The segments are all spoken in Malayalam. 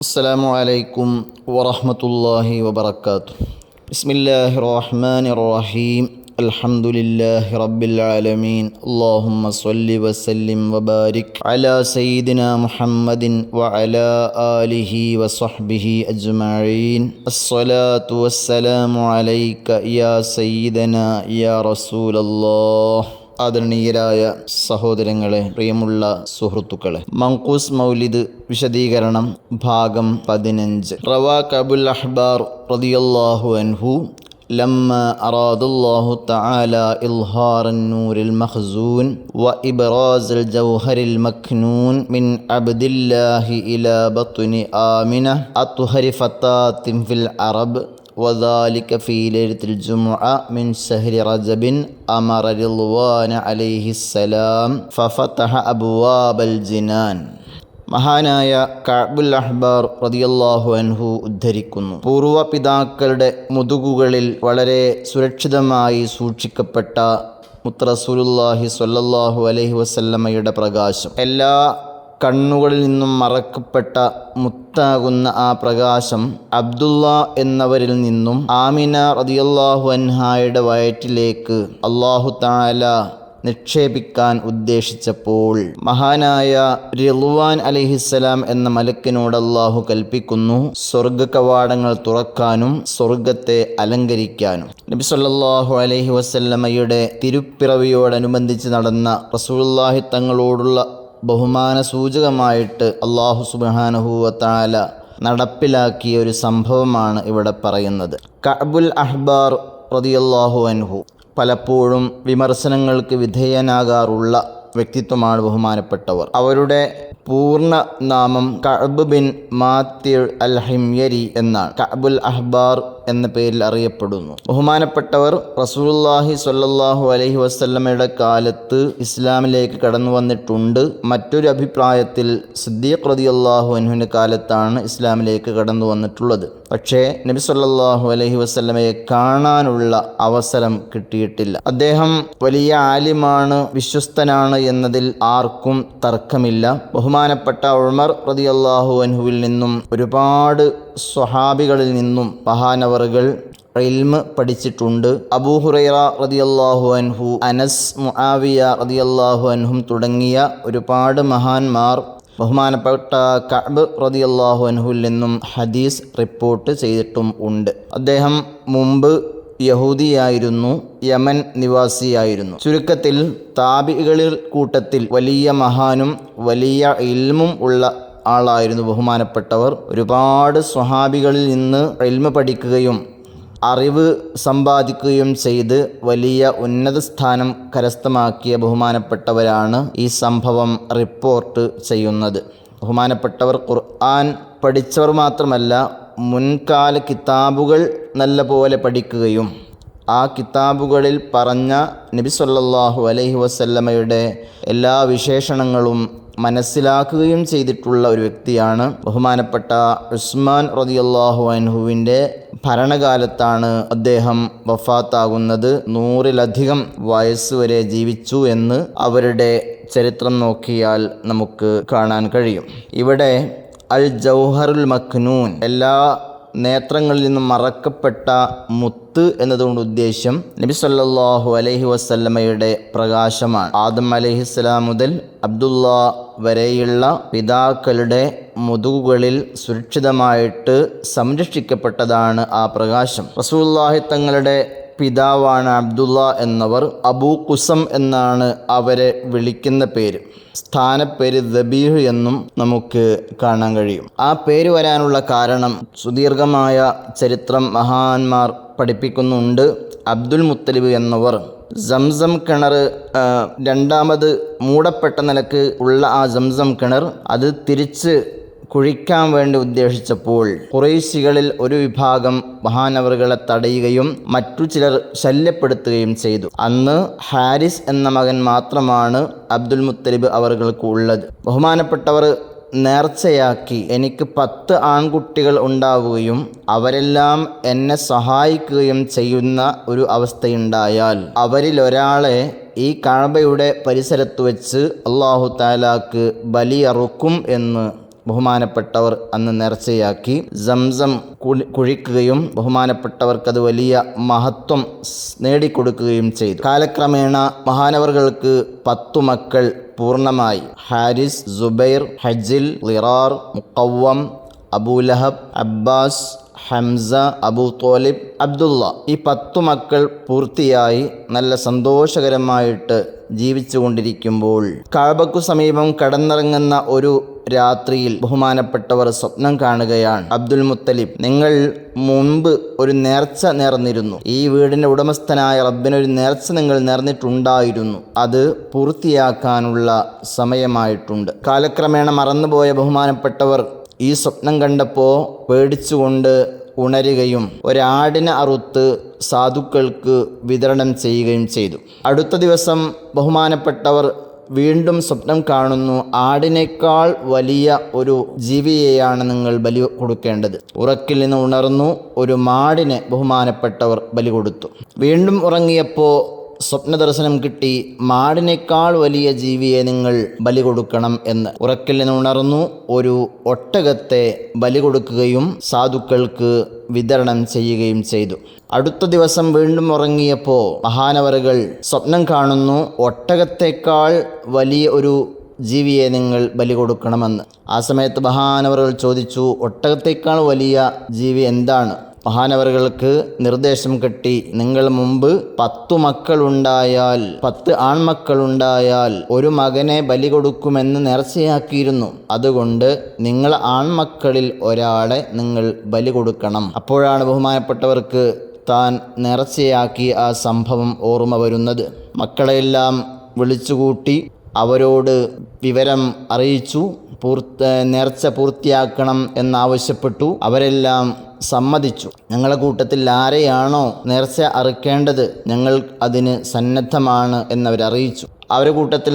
السلام عليكم ورحمة الله وبركاته. بسم الله الرحمن الرحيم. الحمد لله رب العالمين. اللهم صل وسلم وبارك على سيدنا محمد وعلى آله وصحبه أجمعين. الصلاة والسلام عليك يا سيدنا يا رسول الله. ആദരണീയരായ സഹോദരങ്ങളെ, പ്രിയമുള്ള സുഹൃത്തുക്കളെ, മങ്കൂസ് മൗലിദ് വിശദീകരണം ഭാഗം 15. റവാക അബുൽ അഹ്ബാർ റളിയല്ലാഹു അൻഹു لما أراد الله تعالى إظهار النور المخزون وإبراز الجوهر المكنون من عبد الله إلى بطن آمنة أطهر فتاة في العرب وذلك في ليلة الجمعة من شهر رجب أمر رضوان عليه السلام ففتح أبواب الجنان. മഹാനായ കഅബുൽ അഹ്ബാർ റളിയല്ലാഹു അൻഹു ഉദ്ധരിക്കുന്നു, പൂർവ്വപിതാക്കളുടെ മുതുകുകളിൽ വളരെ സുരക്ഷിതമായി സൂക്ഷിക്കപ്പെട്ട മുത്ത് റസൂലുള്ളാഹി സ്വല്ലല്ലാഹു അലൈഹി വസല്ലമയുടെ പ്രകാശം, എല്ലാ കണ്ണുകളിൽ നിന്നും മറക്കപ്പെട്ട മുത്താകുന്ന ആ പ്രകാശം അബ്ദുള്ള എന്നവരിൽ നിന്നും ആമിന റളിയല്ലാഹു അൻഹായുടെ വയറ്റിലേക്ക് അല്ലാഹു തആല നിക്ഷേപിക്കാൻ ഉദ്ദേശിച്ചപ്പോൾ മഹാനായ റിളുവാൻ അലൈഹിസ്സലാം എന്ന മലക്കിനോട് അല്ലാഹു കൽപ്പിക്കുന്നു, സ്വർഗ്ഗ കവാടങ്ങൾ തുറക്കാനും സ്വർഗത്തെ അലങ്കരിക്കാനും. നബി സല്ലല്ലാഹു അലൈഹി വസല്ലമയുടെ തിരുപ്പിറവിയോടനുബന്ധിച്ച് നടന്ന റസൂലുള്ളാഹി തങ്ങളോടുള്ള ബഹുമാന സൂചകമായിട്ട് അല്ലാഹു സുബ്ഹാനഹു വ തആല നടപ്പിലാക്കിയ ഒരു സംഭവമാണ് ഇവിടെ പറയുന്നത്. കഅബുൽ അഹ്ബാർ റളിയല്ലാഹു അൻഹു പലപ്പോഴും വിമർശനങ്ങൾക്ക് വിധേയനാകാറുള്ള വ്യക്തിത്വമാണ് ബഹുമാനപ്പെട്ടവർ. അവരുടെ പൂർണ്ണ നാമം കഅബ് ബിൻ മാത്തിർ അൽ ഹിംയരി എന്നാണ്. കഅബുൽ അഹ്ബാർ എന്ന പേരിൽ അറിയപ്പെടുന്നു. ബഹുമാനപ്പെട്ടവർ റസൂലുള്ളാഹി സ്വല്ലല്ലാഹു അലൈഹി വസല്ലമയുടെ കാലത്ത് ഇസ്ലാമിലേക്ക് കടന്നു വന്നിട്ടുണ്ട്. മറ്റൊരു അഭിപ്രായത്തിൽ സിദ്ദീഖ് റളിയല്ലാഹു അൻഹുവിൻ്റെ കാലത്താണ് ഇസ്ലാമിലേക്ക് കടന്നു വന്നിട്ടുള്ളത്. പക്ഷേ നബി സല്ലല്ലാഹു അലൈഹി വസല്ലമയെ കാണാനുള്ള അവസരം കിട്ടിയിട്ടില്ല. അദ്ദേഹം വലിയ ആലിമാണ്, വിശ്വസ്തനാണ് എന്നതിൽ ആർക്കും തർക്കമില്ല. ബഹുമാനപ്പെട്ട ഉമർ റളിയല്ലാഹു അൻഹുവിൽ നിന്നും ഒരുപാട് സ്വഹാബികളിൽ നിന്നും മഹാനവറുകൾ ഇൽമ് പഠിച്ചിട്ടുണ്ട്. അബൂ ഹുറൈറ റളിയല്ലാഹു അൻഹു, അനസ്, മുആവിയ റളിയല്ലാഹു അൻഹും തുടങ്ങിയ ഒരുപാട് മഹാന്മാർ ബഹുമാനപ്പെട്ട കഅബ് റളിയല്ലാഹു അൻഹുവിൽ നിന്നും ഹദീസ് റിപ്പോർട്ട് ചെയ്തിട്ടും ഉണ്ട്. അദ്ദേഹം മുമ്പ് യഹൂദിയായിരുന്നു, യമൻ നിവാസിയായിരുന്നു. ചുരുക്കത്തിൽ താബികളിൽ കൂട്ടത്തിൽ വലിയ മഹാനും വലിയ ഇൽമും ഉള്ള ആളായിരുന്നു ബഹുമാനപ്പെട്ടവർ. ഒരുപാട് സ്വഹാബികളിൽ നിന്ന് ഇൽമ് പഠിക്കുകയും അറിവ് സമ്പാദിക്കുകയും ചെയ്ത് വലിയ ഉന്നത സ്ഥാനം കരസ്ഥമാക്കിയ ബഹുമാനപ്പെട്ടവരാണ് ഈ സംഭവം റിപ്പോർട്ട് ചെയ്യുന്നത്. ബഹുമാനപ്പെട്ടവർ ഖുർആൻ പഠിച്ചവർ മാത്രമല്ല, മുൻകാല കിതാബുകൾ നല്ല പോലെ പഠിക്കുകയും ആ കിതാബുകളിൽ പറഞ്ഞ നബി സല്ലല്ലാഹു അലൈഹി വസല്ലമയുടെ എല്ലാ വിശേഷണങ്ങളും മനസ്സിലാക്കുകയും ചെയ്തിട്ടുള്ള ഒരു വ്യക്തിയാണ്. ബഹുമാനപ്പെട്ട ഉസ്മാൻ റളിയല്ലാഹു അൻഹുവിൻ്റെ ഭരണകാലത്താണ് അദ്ദേഹം വഫാത്താകുന്നത്. 100-ലധികം വയസ്സ് വരെ ജീവിച്ചു എന്ന് അവരുടെ ചരിത്രം നോക്കിയാൽ നമുക്ക് കാണാൻ കഴിയും. ഇവിടെ അൽ ജൗഹറുൽ മക്നൂൻ, എല്ലാ നേത്രങ്ങളിൽ നിന്നും മറക്കപ്പെട്ട മുത്ത് എന്നതുകൊണ്ട് ഉദ്ദേശ്യം നബി സല്ലല്ലാഹു അലൈഹി വസല്ലമയുടെ പ്രകാശമാണ്. ആദം അലൈഹിസ്സലാം മുതൽ അബ്ദുള്ള വരെയുള്ള പിതാക്കളുടെ മുതുകുകളിൽ സുരക്ഷിതമായിട്ട് സംരക്ഷിക്കപ്പെട്ടതാണ് ആ പ്രകാശം. റസൂലുള്ളാഹി തങ്ങളുടെ പിതാവാണ് അബ്ദുള്ള എന്നവർ. അബൂ ഖുസം എന്നാണ് അവരെ വിളിക്കുന്ന പേര്. സ്ഥാനപ്പേര് ദബീഹ് എന്നും നമുക്ക് കാണാൻ കഴിയും. ആ പേര് വരാനുള്ള കാരണം സുദീർഘമായ ചരിത്രം മഹാന്മാർ പഠിപ്പിക്കുന്നുണ്ട്. അബ്ദുൽ മുത്തലിബ് എന്നവർ സംസം കിണർ, രണ്ടാമത് മൂടപ്പെട്ട നിലക്ക് ഉള്ള ആ സംസം കിണർ അത് തിരിച്ച് കുഴിക്കാൻ വേണ്ടി ഉദ്ദേശിച്ചപ്പോൾ ഖുറൈശികളിൽ ഒരു വിഭാഗം മഹാനവറുകളെ തടയുകയും മറ്റു ചിലർ ശല്യപ്പെടുത്തുകയും ചെയ്തു. അന്ന് ഹാരിസ് എന്ന മകൻ മാത്രമാണ് അബ്ദുൽ മുത്തലിബ് അവർക്ക് ഉള്ളത്. ബഹുമാനപ്പെട്ടവർ നേർച്ചയാക്കി എനിക്ക് 10 ആൺകുട്ടികൾ ഉണ്ടാവുകയും അവരെല്ലാം എന്നെ സഹായിക്കുകയും ചെയ്യുന്ന ഒരു അവസ്ഥയുണ്ടായാൽ അവരിലൊരാളെ ഈ കഅബയുടെ പരിസരത്ത് വെച്ച് അല്ലാഹു തആലാക്ക് ബലിയറുക്കും എന്ന് ബഹുമാനപ്പെട്ടവർ അന്ന് നേർച്ചയാക്കി സംസം കുഴിക്കുകയും ബഹുമാനപ്പെട്ടവർക്കത് വലിയ മഹത്വം നേടിക്കൊടുക്കുകയും ചെയ്തു. കാലക്രമേണ മഹാനവർകൾക്ക് 10 മക്കൾ പൂർണ്ണമായി. ഹാരിസ്, സുബൈർ, ഹജിൽ, ളിറാർ, മുഖവ്വം, അബൂലഹബ്, അബ്ബാസ്, ഹംസ, അബൂ തോലിബ്, അബ്ദുള്ള, ഈ 10 മക്കൾ പൂർത്തിയായി നല്ല സന്തോഷകരമായിട്ട് ജീവിച്ചു കൊണ്ടിരിക്കുമ്പോൾ കഅബക്കു സമീപം കടന്നിറങ്ങുന്ന ഒരു രാത്രിയിൽ ബഹുമാനപ്പെട്ടവർ സ്വപ്നം കാണുകയാണ്. അബ്ദുൽ മുത്തലിബ്, നിങ്ങൾ മുൻപ് ഒരു നേർച്ച നേർന്നിരുന്നു. ഈ വീടിൻ്റെ ഉടമസ്ഥനായ റബ്ബിനൊരു നേർച്ച നിങ്ങൾ നേർന്നിട്ടുണ്ടായിരുന്നു. അത് പൂർത്തിയാക്കാനുള്ള സമയമായിട്ടുണ്ട്. കാലക്രമേണ മറന്നുപോയ ബഹുമാനപ്പെട്ടവർ ഈ സ്വപ്നം കണ്ടപ്പോൾ പേടിച്ചുകൊണ്ട് ഉണരുകയും ഒരാടിനെ അറുത്ത് സാധുക്കൾക്ക് വിതരണം ചെയ്യുകയും ചെയ്തു. അടുത്ത ദിവസം ബഹുമാനപ്പെട്ടവർ വീണ്ടും സ്വപ്നം കാണുന്നു. ആടിനേക്കാൾ വലിയ ഒരു ജീവിയെയാണ് നിങ്ങൾ ബലി കൊടുക്കേണ്ടത്. ഉറക്കിൽ നിന്ന് ഉണർന്നു ഒരു മാടിനെ ബഹുമാനപ്പെട്ടവർ ബലി കൊടുത്തു. വീണ്ടും ഉറങ്ങിയപ്പോൾ സ്വപ്നദർശനം കിട്ടി, മാടിനേക്കാൾ വലിയ ജീവിയെ നിങ്ങൾ ബലി കൊടുക്കണം എന്ന്. ഉറക്കിൽ നിന്ന് ഉണർന്നു ഒരു ഒട്ടകത്തെ ബലി കൊടുക്കുകയും സാധുക്കൾക്ക് വിതരണം ചെയ്യുകയും ചെയ്തു. അടുത്ത ദിവസം വീണ്ടും ഉറങ്ങിയപ്പോൾ മഹാനവറുകൾ സ്വപ്നം കാണുന്നു, ഒട്ടകത്തേക്കാൾ വലിയ ഒരു ജീവിയെ നിങ്ങൾ ബലി കൊടുക്കണമെന്ന്. ആ സമയത്ത് മഹാനവറുകൾ ചോദിച്ചു, ഒട്ടകത്തേക്കാൾ വലിയ ജീവി എന്താണ്? മഹാനവറുകൾക്ക് നിർദ്ദേശം കിട്ടി, നിങ്ങൾ മുമ്പ് 10 മക്കളുണ്ടായാൽ 10 ആൺമക്കളുണ്ടായാൽ ഒരു മകനെ ബലി കൊടുക്കുമെന്ന് നേർച്ചയാക്കിയിരുന്നു. അതുകൊണ്ട് നിങ്ങൾ ആൺമക്കളിൽ ഒരാളെ നിങ്ങൾ ബലി കൊടുക്കണം. അപ്പോഴാണ് ബഹുമാനപ്പെട്ടവർക്ക് താൻ നേർച്ചയാക്കി ആ സംഭവം ഓർമ്മ വരുന്നത്. മക്കളെയെല്ലാം വിളിച്ചുകൂട്ടി അവരോട് വിവരം അറിയിച്ചു. നേർച്ച പൂർത്തിയാക്കണം എന്നാവശ്യപ്പെട്ടു. അവരെല്ലാം സമ്മതിച്ചു. ഞങ്ങളുടെ കൂട്ടത്തിൽ ആരെയാണോ നേർച്ച അറുക്കേണ്ടത് ഞങ്ങൾ അതിന് സന്നദ്ധമാണ് എന്നവരറിയിച്ചു. അവരുടെ കൂട്ടത്തിൽ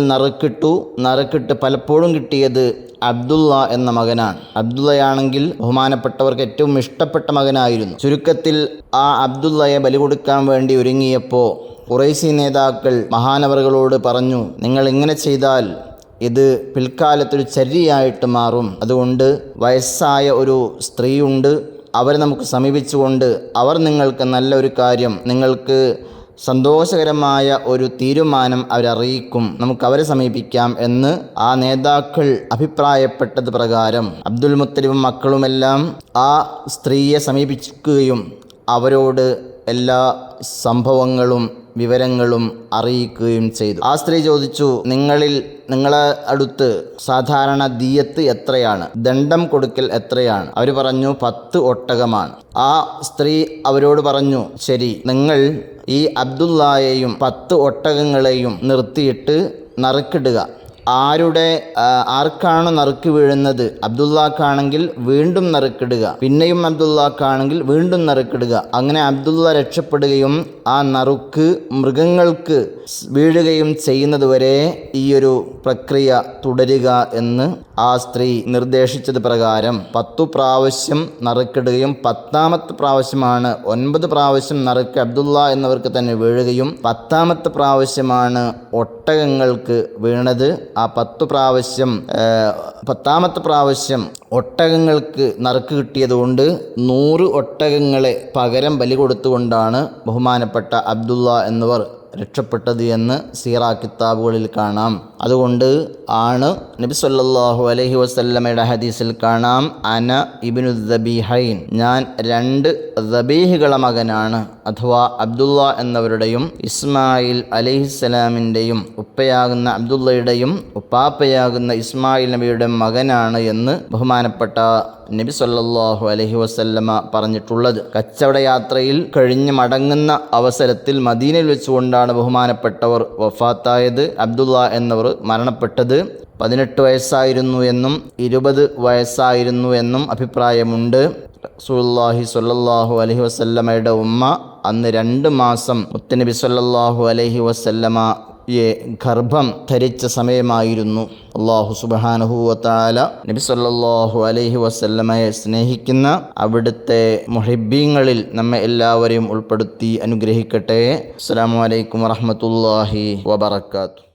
നറുക്കിട്ട് പലപ്പോഴും കിട്ടിയത് അബ്ദുള്ള എന്ന മകനാണ്. അബ്ദുള്ളയാണെങ്കിൽ ബഹുമാനപ്പെട്ടവർക്ക് ഏറ്റവും ഇഷ്ടപ്പെട്ട മകനായിരുന്നു. ചുരുക്കത്തിൽ ആ അബ്ദുള്ളയെ ബലി കൊടുക്കാൻ വേണ്ടി ഒരുങ്ങിയപ്പോൾ ഖുറൈശി നേതാക്കൾ മഹാനവറുകളോട് പറഞ്ഞു, നിങ്ങൾ ഇങ്ങനെ ചെയ്താൽ ഇത് പിൽക്കാലത്തൊരു ചര്യയായിട്ട് മാറും. അതുകൊണ്ട് വയസ്സായ ഒരു സ്ത്രീയുണ്ട്, അവരെ നമുക്ക് സമീപിച്ചുകൊണ്ട് അവർ നിങ്ങൾക്ക് നല്ലൊരു കാര്യം, നിങ്ങൾക്ക് സന്തോഷകരമായ ഒരു തീരുമാനം അവരറിയിക്കും, നമുക്കവരെ സമീപിക്കാം എന്ന് ആ നേതാക്കൾ അഭിപ്രായപ്പെട്ടത് പ്രകാരം അബ്ദുൽ മുത്തലിബും മക്കളുമെല്ലാം ആ സ്ത്രീയെ സമീപിക്കുകയും അവരോട് എല്ലാ സംഭവങ്ങളും വിവരങ്ങളും അറിയിക്കുകയും ചെയ്തു. ആ സ്ത്രീ ചോദിച്ചു, നിങ്ങളെ അടുത്ത് സാധാരണ ദിയത്ത് എത്രയാണ്, ദണ്ഡം കൊടുക്കൽ എത്രയാണ്? അവർ പറഞ്ഞു 10 ഒട്ടകമാണ്. ആ സ്ത്രീ അവരോട് പറഞ്ഞു, ശരി, നിങ്ങൾ ഈ അബ്ദുള്ളയെയും 10 ഒട്ടകങ്ങളെയും നിർത്തിയിട്ട് നറുക്കിടുക. ആർക്കാണോ നറുക്ക് വീഴുന്നത്, അബ്ദുള്ളക്കാണെങ്കിൽ വീണ്ടും നറുക്കിടുക, പിന്നെയും അബ്ദുള്ളക്കാണെങ്കിൽ വീണ്ടും നറുക്കിടുക. അങ്ങനെ അബ്ദുള്ള രക്ഷപ്പെടുകയും ആ നറുക്ക് മൃഗങ്ങൾക്ക് വീഴുകയും ചെയ്യുന്നതുവരെ ഈയൊരു പ്രക്രിയ തുടരുക എന്ന് ആ സ്ത്രീ നിർദ്ദേശിച്ചത് പ്രകാരം 10 പ്രാവശ്യം നറുക്കിടുകയും 10ാമത്തെ പ്രാവശ്യമാണ് 9 പ്രാവശ്യം നറുക്ക് അബ്ദുള്ള എന്നവർക്ക് തന്നെ വീഴുകയും 10ാമത്തെ പ്രാവശ്യമാണ് ഒട്ടകങ്ങൾക്ക് വീണത്. ആ 10ാമത്തെ പ്രാവശ്യം ഒട്ടകങ്ങൾക്ക് നറുക്ക് കിട്ടിയതുകൊണ്ട് 100 ഒട്ടകങ്ങളെ പകരം ബലി കൊടുത്തുകൊണ്ടാണ് ബഹുമാനപ്പെട്ട അബ്ദുള്ള എന്നിവർ രക്ഷപ്പെട്ടത് എന്ന് സീറാ കിതാബുകളിൽ കാണാം. അതുകൊണ്ട് ആണ് നബി സല്ലല്ലാഹു അലൈഹി വസല്ലമയുടെ ഹദീസിൽ കാണാം, അന ഇബ്നു ദബീഹൈൻ, ഞാൻ 2 ദബീഹുകളെ മകനാണ്. അഥവാ അബ്ദുള്ള എന്നവരുടെയും ഇസ്മായിൽ അലൈഹിസ്സലാമിൻ്റെയും ഉപ്പയാകുന്ന അബ്ദുള്ളയുടെയും ഉപ്പാപ്പയാകുന്ന ഇസ്മായിൽ നബിയുടെ മകനാണ് എന്ന് ബഹുമാനപ്പെട്ട നബി സല്ലല്ലാഹു അലൈഹി വസല്ലമ പറഞ്ഞിട്ടുള്ളത്. കച്ചവട യാത്രയിൽ കഴിഞ്ഞ് മടങ്ങുന്ന അവസരത്തിൽ മദീനയിൽ വെച്ചുകൊണ്ടാണ് ബഹുമാനപ്പെട്ടവർ വഫാത്തായത്. അബ്ദുള്ള എന്നവർ മരണപ്പെട്ടത് 18 വയസ്സായിരുന്നു എന്നും 20 വയസ്സായിരുന്നു എന്നും അഭിപ്രായമുണ്ട്. റസൂലുള്ളാഹി സ്വല്ലല്ലാഹു അലൈഹി വസല്ലമയുടെ ഉമ്മ അന്ന് 2 മാസം മുത്തുനബി സ്വല്ലല്ലാഹു അലൈഹി വസല്ലമയെ ഗർഭം ധരിച്ച സമയമായിരുന്നു. അല്ലാഹു സുബ്ഹാനഹു വ തആല നബി സല്ലല്ലാഹു അലൈഹി വസല്ലമയെ സ്നേഹിക്കുന്ന അവിടുത്തെ മുഹിബ്ബീങ്ങളിൽ നമ്മെ എല്ലാവരെയും ഉൾപ്പെടുത്തി അനുഗ്രഹിക്കട്ടെ. അസ്സലാമു അലൈക്കും വറഹ്മത്തുള്ളാഹി വബറകാതുഹു.